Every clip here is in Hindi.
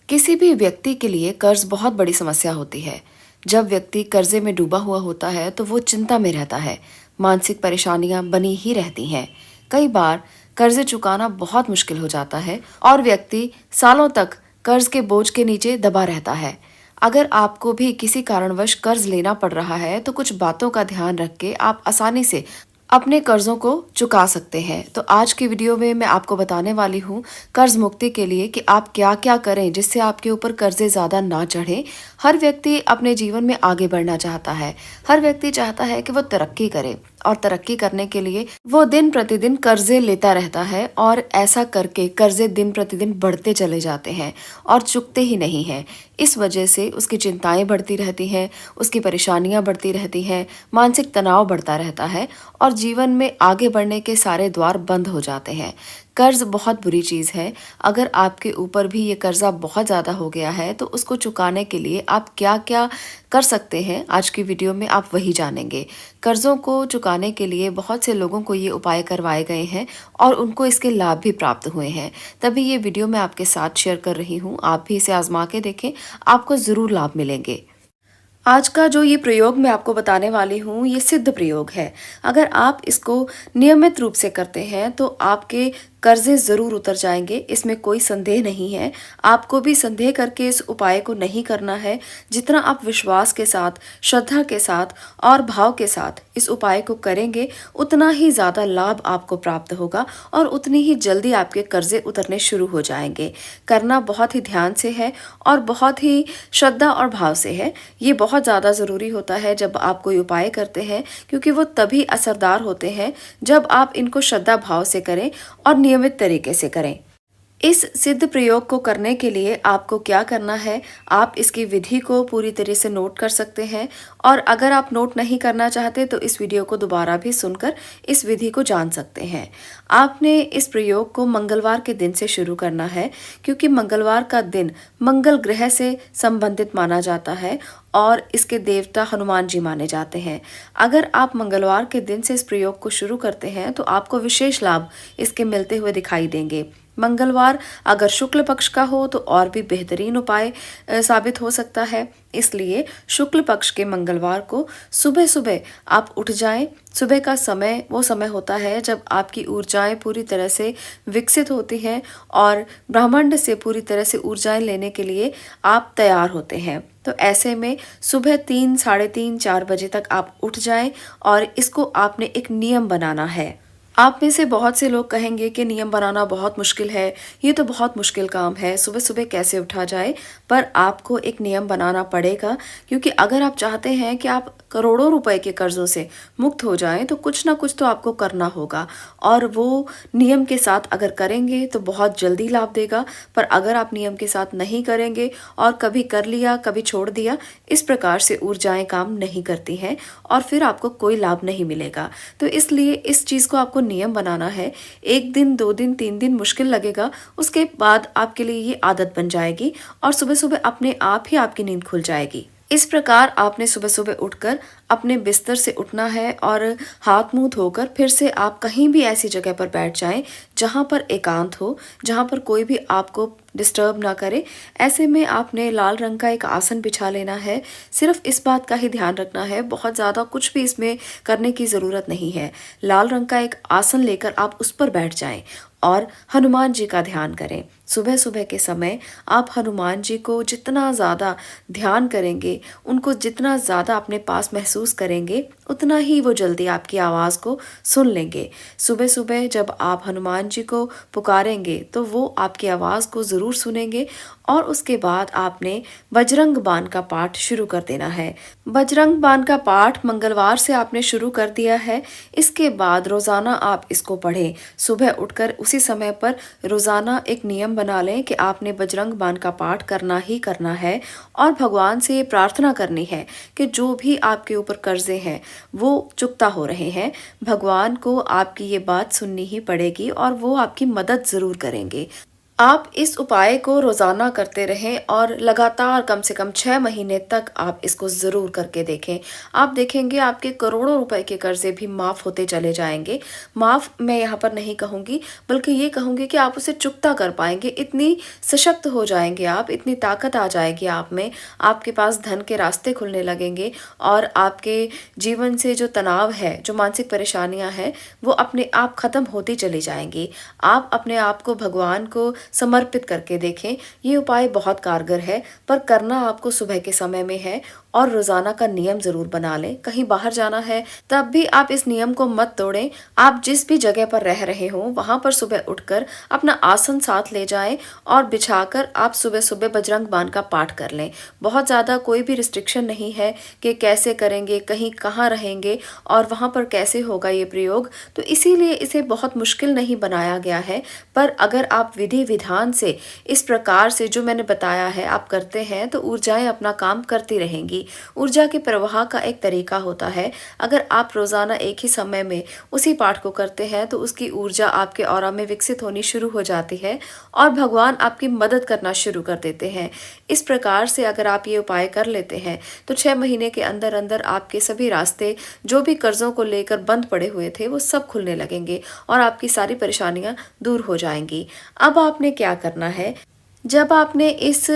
किसी भी व्यक्ति के लिए कर्ज बहुत बड़ी समस्या होती है। जब व्यक्ति कर्जे में डूबा हुआ होता है तो वो चिंता में रहता है। मानसिक परेशानियां बनी ही रहती हैं। कई बार कर्जे चुकाना बहुत मुश्किल हो जाता है और व्यक्ति सालों तक कर्ज के बोझ के नीचे दबा रहता है। अगर आपको भी किसी कारणवश कर्ज लेना पड़ रहा है तो कुछ बातों का ध्यान रख के आप आसानी से अपने कर्जों को चुका सकते हैं। तो आज की वीडियो में मैं आपको बताने वाली हूँ कर्ज मुक्ति के लिए कि आप क्या क्या करें जिससे आपके ऊपर कर्जे ज्यादा ना चढ़े। हर व्यक्ति अपने जीवन में आगे बढ़ना चाहता है। हर व्यक्ति चाहता है कि वो तरक्की करे और तरक्की करने के लिए वो दिन प्रतिदिन कर्जे लेता रहता है और ऐसा करके कर्जे दिन प्रतिदिन बढ़ते चले जाते हैं और चुकते ही नहीं हैं। इस वजह से उसकी चिंताएं बढ़ती रहती हैं, उसकी परेशानियां बढ़ती रहती हैं, मानसिक तनाव बढ़ता रहता है और जीवन में आगे बढ़ने के सारे द्वार बंद हो जाते हैं। कर्ज बहुत बुरी चीज है। अगर आपके ऊपर भी ये कर्जा बहुत ज्यादा हो गया है तो उसको चुकाने के लिए आप क्या क्या कर सकते हैं, आज की वीडियो में आप वही जानेंगे। कर्जों को चुकाने के लिए बहुत से लोगों को ये उपाय करवाए गए हैं और उनको इसके लाभ भी प्राप्त हुए हैं। तभी ये वीडियो मैं आपके साथ शेयर कर रही हूँ। आप भी इसे आजमा के देखें, आपको जरूर लाभ मिलेंगे। आज का जो ये प्रयोग मैं आपको बताने वाली हूँ ये सिद्ध प्रयोग है। अगर आप इसको नियमित रूप से करते हैं तो आपके कर्जे जरूर उतर जाएंगे, इसमें कोई संदेह नहीं है। आपको भी संदेह करके इस उपाय को नहीं करना है। जितना आप विश्वास के साथ, श्रद्धा के साथ और भाव के साथ इस उपाय को करेंगे उतना ही ज्यादा लाभ आपको प्राप्त होगा और उतनी ही जल्दी आपके कर्जे उतरने शुरू हो जाएंगे। करना बहुत ही ध्यान से है और बहुत ही श्रद्धा और भाव से है। ये बहुत ज्यादा जरूरी होता है जब आप कोई उपाय करते हैं, क्योंकि वो तभी असरदार होते हैं जब आप इनको श्रद्धा भाव से करें और नियमित तरीके से करें। इस सिद्ध प्रयोग को करने के लिए आपको क्या करना है, आप इसकी विधि को पूरी तरह से नोट कर सकते हैं और अगर आप नोट नहीं करना चाहते तो इस वीडियो को दोबारा भी सुनकर इस विधि को जान सकते हैं। आपने इस प्रयोग को मंगलवार के दिन से शुरू करना है, क्योंकि मंगलवार का दिन मंगल ग्रह से संबंधित माना जाता है और इसके देवता हनुमान जी माने जाते हैं। अगर आप मंगलवार के दिन से इस प्रयोग को शुरू करते हैं तो आपको विशेष लाभ इसके मिलते हुए दिखाई देंगे। मंगलवार अगर शुक्ल पक्ष का हो तो और भी बेहतरीन उपाय साबित हो सकता है। इसलिए शुक्ल पक्ष के मंगलवार को सुबह सुबह आप उठ जाएं। सुबह का समय वो समय होता है जब आपकी ऊर्जाएं पूरी तरह से विकसित होती हैं और ब्रह्मांड से पूरी तरह से ऊर्जाएं लेने के लिए आप तैयार होते हैं। तो ऐसे में सुबह 3, साढ़े 3, 4 बजे तक आप उठ जाएं और इसको आपने एक नियम बनाना है। आप में से बहुत से लोग कहेंगे कि नियम बनाना बहुत मुश्किल है, ये तो बहुत मुश्किल काम है, सुबह सुबह कैसे उठा जाए। पर आपको एक नियम बनाना पड़ेगा, क्योंकि अगर आप चाहते हैं कि आप करोड़ों रुपए के कर्जों से मुक्त हो जाएं तो कुछ ना कुछ तो आपको करना होगा और वो नियम के साथ अगर करेंगे तो बहुत जल्दी लाभ देगा। पर अगर आप नियम के साथ नहीं करेंगे और कभी कर लिया कभी छोड़ दिया, इस प्रकार से ऊर्जाएं काम नहीं करती हैं और फिर आपको कोई लाभ नहीं मिलेगा। तो इसलिए इस चीज को आपको नियम बनाना है। 1 दिन, 2 दिन, 3 दिन मुश्किल लगेगा, उसके बाद आपके लिए ये आदत बन जाएगी और सुबह सुबह अपने आप ही आपकी नींद खुल जाएगी। इस प्रकार आपने सुबह सुबह उठकर अपने बिस्तर से उठना है और हाथ मुंह धोकर फिर से आप कहीं भी ऐसी जगह पर बैठ जाएं जहां पर एकांत हो, जहां पर कोई भी आपको डिस्टर्ब ना करे। ऐसे में आपने लाल रंग का एक आसन बिछा लेना है। सिर्फ इस बात का ही ध्यान रखना है, बहुत ज़्यादा कुछ भी इसमें करने की ज़रूरत नहीं है। लाल रंग का एक आसन लेकर आप उस पर बैठ जाएं और हनुमान जी का ध्यान करें। सुबह सुबह के समय आप हनुमान जी को जितना ज़्यादा ध्यान करेंगे, उनको जितना ज़्यादा अपने पास महसूस करेंगे, उतना ही वो जल्दी आपकी आवाज़ को सुन लेंगे। सुबह सुबह जब आप हनुमान जी को पुकारेंगे तो वो आपकी आवाज़ को ज़रूर सुनेंगे और उसके बाद आपने बजरंग बाण का पाठ शुरू कर देना है। बजरंग बाण का पाठ मंगलवार से आपने शुरू कर दिया है। इसके बाद रोज़ाना आप इसको पढ़ें। सुबह उठकर उसी समय पर रोज़ाना एक नियम बना लें कि आपने बजरंग बाण का पाठ करना ही करना है और भगवान से ये प्रार्थना करनी है कि जो भी आपके ऊपर कर्जे हैं वो चुकता हो रहे हैं, भगवान को आपकी ये बात सुननी ही पड़ेगी और वो आपकी मदद ज़रूर करेंगे। आप इस उपाय को रोज़ाना करते रहें और लगातार कम से कम 6 महीने तक आप इसको ज़रूर करके देखें। आप देखेंगे आपके करोड़ों रुपए के कर्ज़े भी माफ़ होते चले जाएँगे। माफ़ मैं यहाँ पर नहीं कहूँगी, बल्कि ये कहूँगी कि आप उसे चुकता कर पाएँगे। इतनी सशक्त हो जाएँगे आप, इतनी ताकत आ जाएगी आप में, आपके पास धन के रास्ते खुलने लगेंगे और आपके जीवन से जो तनाव है, जो मानसिक परेशानियाँ हैं, वो अपने आप ख़त्म होती चली जाएँगी। आप अपने आप को भगवान को समर्पित करके देखें। ये उपाय बहुत कारगर है, पर करना आपको सुबह के समय में है और रोज़ाना का नियम ज़रूर बना लें। कहीं बाहर जाना है, तब भी आप इस नियम को मत तोड़ें। आप जिस भी जगह पर रह रहे हों, वहाँ पर सुबह उठकर अपना आसन साथ ले जाएँ और बिछाकर आप सुबह-सुबह बजरंग बाण का पाठ कर लें। बहुत ज़्यादा कोई भी रिस्ट्रिक्शन नहीं है कि कैसे करेंगे, कहीं कहाँ रहेंगे और वहाँ पर कैसे होगा ये प्रयोग। तो इसीलिए इसे बहुत मुश्किल नहीं बनाया गया है। पर अगर आप विधि-विधान से इस प्रकार से जो मैंने बताया है आप करते हैं, तो ऊर्जाएँ अपना काम करती रहेंगी। ऊर्जा के प्रवाह का एक तरीका होता है। अगर आप रोज़ाना एक ही समय में उसी पाठ को करते हैं, तो उसकी ऊर्जा आपके ऑरा में विकसित होनी शुरू हो जाती है और भगवान आपकी मदद करना शुरू कर देते हैं। इस प्रकार से अगर आप ये उपाय कर लेते हैं, तो 6 महीने के अंदर-अंदर आपके सभी रास्ते जो भी कर्ज़ों को लेकर बंद पड़े हुए थे, वो सब खुलने लगेंगे और आपकी सारी परेशानियाँ दूर हो जाएँगी। अब आपने क्या करना है, जब आपने इस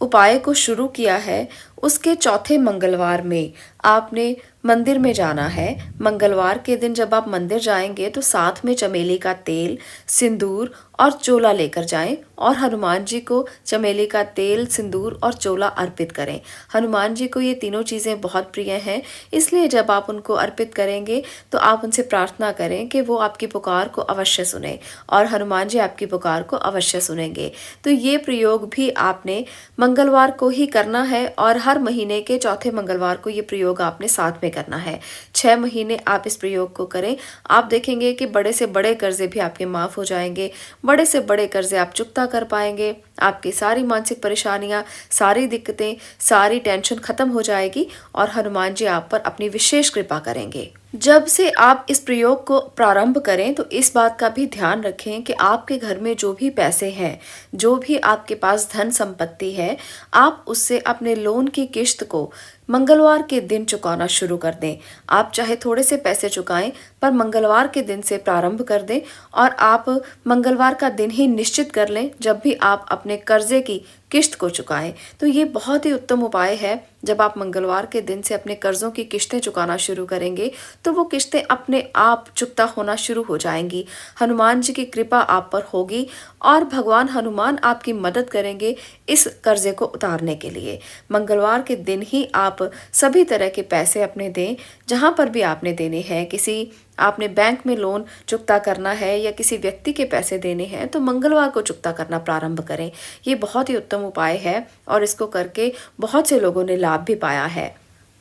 उपाय को शुरू किया है, उसके चौथे मंगलवार में आपने मंदिर में जाना है। मंगलवार के दिन जब आप मंदिर जाएंगे, तो साथ में चमेली का तेल, सिंदूर और चोला लेकर जाएं और हनुमान जी को चमेली का तेल, सिंदूर और चोला अर्पित करें। हनुमान जी को ये तीनों चीज़ें बहुत प्रिय हैं, इसलिए जब आप उनको अर्पित करेंगे, तो आप उनसे प्रार्थना करें कि वो आपकी पुकार को अवश्य सुने और हनुमान जी आपकी पुकार को अवश्य सुनेंगे। तो ये प्रयोग भी आपने मंगलवार को ही करना है और हर महीने के चौथे मंगलवार को ये प्रयोग आपने साथ में करना है। 6 महीने आप इस प्रयोग को करें। आप देखेंगे कि बड़े से बड़े कर्जे भी आपके माफ़ हो जाएंगे, बड़े से बड़े कर्जे आप चुकता कर पाएंगे। आपकी सारी मानसिक परेशानियां, सारी दिक्कतें, सारी टेंशन खत्म हो जाएगी और हनुमान जी आप पर अपनी विशेष कृपा करेंगे। जब से आप इस प्रयोग को प्रारंभ करें, तो इस बात का भी ध्यान रखें कि आपके घर में जो भी पैसे हैं, जो भी आपके पास धन संपत्ति है, आप उससे अपने लोन की किश्त को मंगलवार के दिन चुकाना शुरू कर दें। आप चाहे थोड़े से पैसे चुकाएं, पर मंगलवार के दिन से प्रारंभ कर दें और आप मंगलवार का दिन ही निश्चित कर लें जब भी आप अपने कर्जे की किश्त को चुकाएं। तो ये बहुत ही उत्तम उपाय है। जब आप मंगलवार के दिन से अपने कर्जों की किश्तें चुकाना शुरू करेंगे, तो वो किश्तें अपने आप चुकता होना शुरू हो जाएंगी। हनुमान जी की कृपा आप पर होगी और भगवान हनुमान आपकी मदद करेंगे इस कर्जे को उतारने के लिए। मंगलवार के दिन ही आप सभी तरह के पैसे अपने दें, जहां पर भी आपने देने हैं। किसी आपने बैंक में लोन चुकता करना है या किसी व्यक्ति के पैसे देने हैं, तो मंगलवार को चुकता करना प्रारंभ करें। ये बहुत ही उत्तम उपाय है और इसको करके बहुत से लोगों ने लाभ भी पाया है।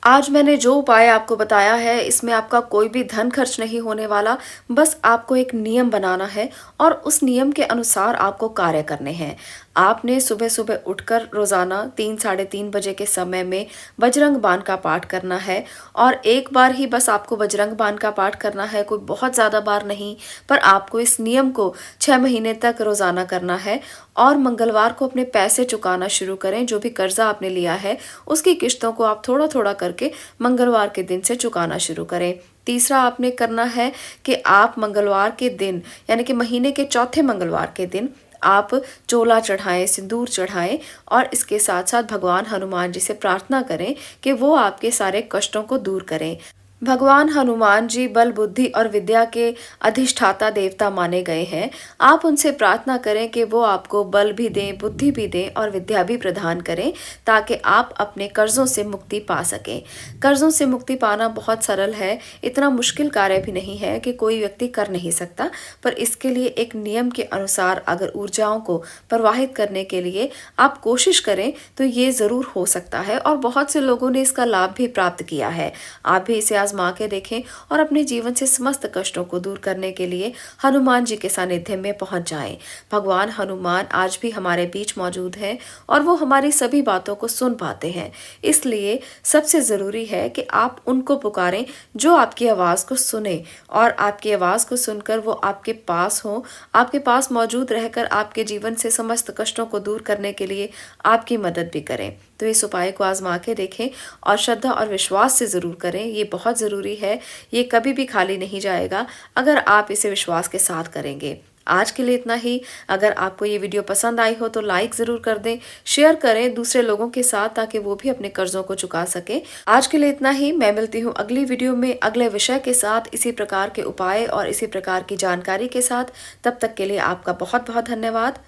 आज मैंने जो उपाय आपको बताया है, इसमें आपका कोई भी धन खर्च नहीं होने वाला। बस आपको एक नियम बनाना है और उस नियम के अनुसार आपको कार्य करने हैं। आपने सुबह-सुबह उठकर रोज़ाना 3 साढ़े 3 बजे के समय में बजरंग बाण का पाठ करना है और एक बार ही बस आपको बजरंग बाण का पाठ करना है, कोई बहुत ज़्यादा बार नहीं। पर आपको इस नियम को 6 महीने तक रोज़ाना करना है और मंगलवार को अपने पैसे चुकाना शुरू करें। जो भी कर्जा आपने लिया है, उसकी किश्तों को आप थोड़ा-थोड़ा करके मंगलवार के दिन से चुकाना शुरू करें। तीसरा आपने करना है कि आप मंगलवार के दिन, यानी कि महीने के चौथे मंगलवार के दिन आप चोला चढ़ाएं, सिंदूर चढ़ाएं और इसके साथ-साथ भगवान हनुमान जी से प्रार्थना करें कि वो आपके सारे कष्टों को दूर करें। भगवान हनुमान जी बल, बुद्धि और विद्या के अधिष्ठाता देवता माने गए हैं। आप उनसे प्रार्थना करें कि वो आपको बल भी दें, बुद्धि भी दें और विद्या भी प्रदान करें, ताकि आप अपने कर्जों से मुक्ति पा सकें। कर्जों से मुक्ति पाना बहुत सरल है, इतना मुश्किल कार्य भी नहीं है कि कोई व्यक्ति कर नहीं सकता। पर इसके लिए एक नियम के अनुसार अगर ऊर्जाओं को प्रवाहित करने के लिए आप कोशिश करें, तो ये ज़रूर हो सकता है और बहुत से लोगों ने इसका लाभ भी प्राप्त किया है। आप भी इसे आजमा के देखें और अपने जीवन से समस्त कष्टों को दूर करने के लिए हनुमान जी के सानिध्य में पहुंच जाएं। भगवान हनुमान आज भी हमारे बीच मौजूद हैं और वो हमारी सभी बातों को सुन पाते हैं। इसलिए सबसे जरूरी है कि आप उनको पुकारें जो आपकी आवाज को सुने और आपकी आवाज को सुनकर वो आपके पास हो, आपके पास मौजूद रहकर आपके जीवन से समस्त कष्टों को दूर करने के लिए आपकी मदद भी करें। तो इस उपाय को आजमा के देखें और श्रद्धा और विश्वास से जरूर करें। ये बहुत जरूरी है, ये कभी भी खाली नहीं जाएगा अगर आप इसे विश्वास के साथ करेंगे। आज के लिए इतना ही। अगर आपको ये वीडियो पसंद आई हो तो लाइक जरूर कर दें, शेयर करें दूसरे लोगों के साथ ताकि वो भी अपने कर्जों को चुका सके। आज के लिए इतना ही। मैं मिलती हूँ अगली वीडियो में अगले विषय के साथ, इसी प्रकार के उपाय और इसी प्रकार की जानकारी के साथ। तब तक के लिए आपका बहुत बहुत धन्यवाद।